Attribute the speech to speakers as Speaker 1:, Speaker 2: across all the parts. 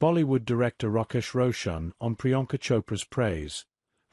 Speaker 1: Bollywood director Rakesh Roshan on Priyanka Chopra's praise,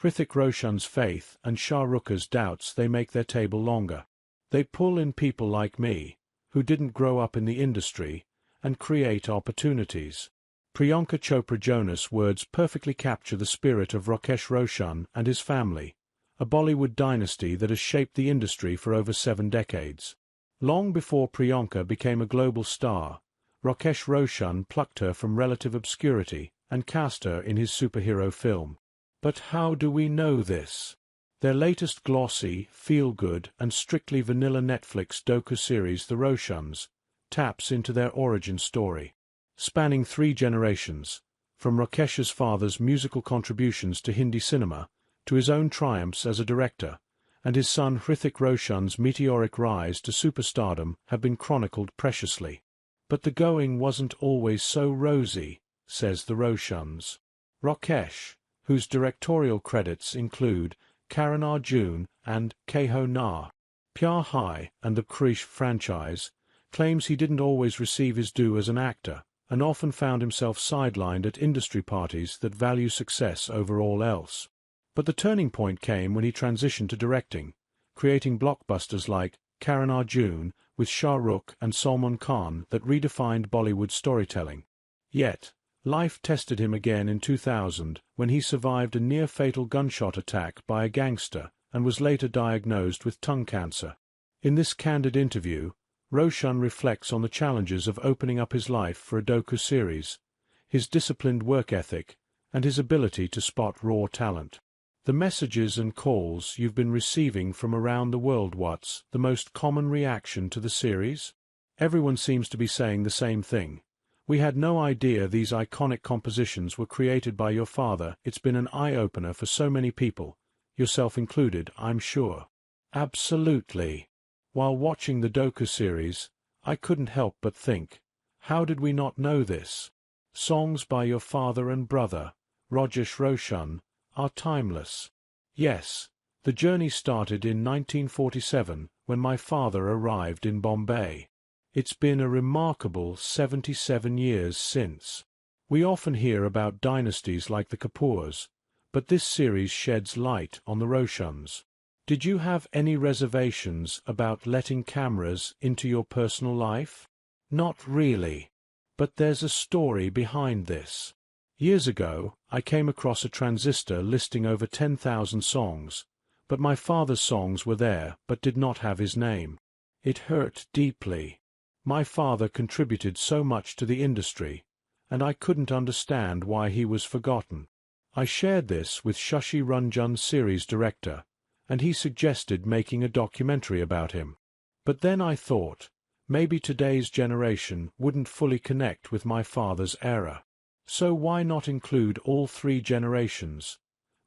Speaker 1: Hrithik Roshan's faith and Shah Rukh's doubts they make their table longer. They pull in people like me, who didn't grow up in the industry, and create opportunities. Priyanka Chopra Jonas' words perfectly capture the spirit of Rakesh Roshan and his family, a Bollywood dynasty that has shaped the industry for over 7 decades. Long before Priyanka became a global star, Rakesh Roshan plucked her from relative obscurity and cast her in his superhero film. But how do we know this? Their latest glossy, feel-good and strictly vanilla Netflix docu-series The Roshans taps into their origin story. Spanning 3 generations, from Rakesh's father's musical contributions to Hindi cinema, to his own triumphs as a director, and his son Hrithik Roshan's meteoric rise to superstardom have been chronicled preciously. But the going wasn't always so rosy, says The Roshans. Rakesh, whose directorial credits include Karan Arjun and Keho Na, Pyar Hai and the Krish franchise, claims he didn't always receive his due as an actor, and often found himself sidelined at industry parties that value success over all else. But the turning point came when he transitioned to directing, creating blockbusters like Karan Arjun with Shah Rukh and Salman Khan that redefined Bollywood storytelling. Yet, life tested him again in 2000 when he survived a near-fatal gunshot attack by a gangster and was later diagnosed with tongue cancer. In this candid interview, Roshan reflects on the challenges of opening up his life for a docu-series, his disciplined work ethic, and his ability to spot raw talent. The messages and calls you've been receiving from around the world. What's the most common reaction to the series? Everyone seems to be saying the same thing. We had no idea these iconic compositions were created by your father. It's been an eye-opener for so many people, yourself included, I'm sure. Absolutely. While watching the docu-series, I couldn't help but think, how did we not know this? Songs by your father and brother, Rakesh Roshan, are timeless. Yes, the journey started in 1947 when my father arrived in Bombay. It's been a remarkable 77 years since. We often hear about dynasties like the Kapoors, but this series sheds light on the Roshans. Did you have any reservations about letting cameras into your personal life? Not really. But there's a story behind this. Years ago, I came across a transistor listing over 10,000 songs, but my father's songs were there but did not have his name. It hurt deeply. My father contributed so much to the industry, and I couldn't understand why he was forgotten. I shared this with Shashi Ranjan's series director, and he suggested making a documentary about him. But then I thought, maybe today's generation wouldn't fully connect with my father's era. So why not include all 3 generations?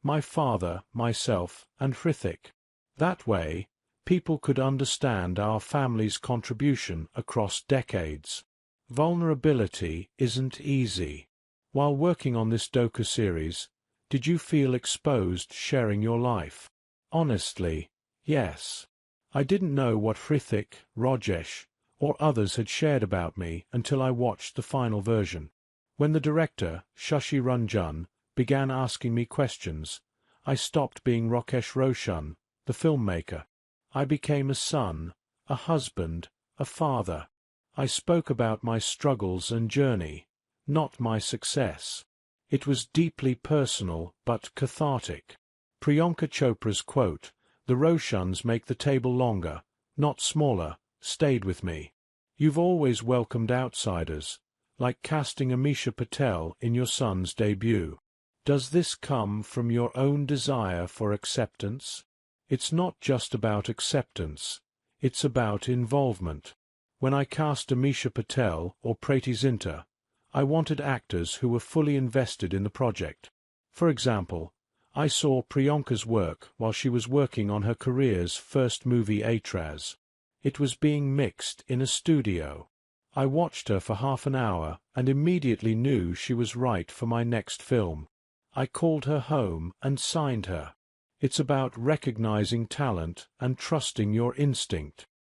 Speaker 1: My father, myself, and Hrithik. That way, people could understand our family's contribution across decades. Vulnerability isn't easy. While working on this docu-series, did you feel exposed sharing your life? Honestly, yes. I didn't know what Hrithik, Rajesh, or others had shared about me until I watched the final version. When the director, Shashi Ranjan, began asking me questions, I stopped being Rakesh Roshan, the filmmaker. I became a son, a husband, a father. I spoke about my struggles and journey, not my success. It was deeply personal but cathartic. Priyanka Chopra's quote, "The Roshans make the table longer, not smaller," stayed with me. You've always welcomed outsiders, like casting Amisha Patel in your son's debut. Does this come from your own desire for acceptance? It's not just about acceptance, it's about involvement. When I cast Amisha Patel or Preeti Zinta, I wanted actors who were fully invested in the project. For example, I saw Priyanka's work while she was working on her career's first movie Aitraz. It was being mixed in a studio. I watched her for half an hour and immediately knew she was right for my next film. I called her home and signed her. It's about recognizing talent and trusting your instinct.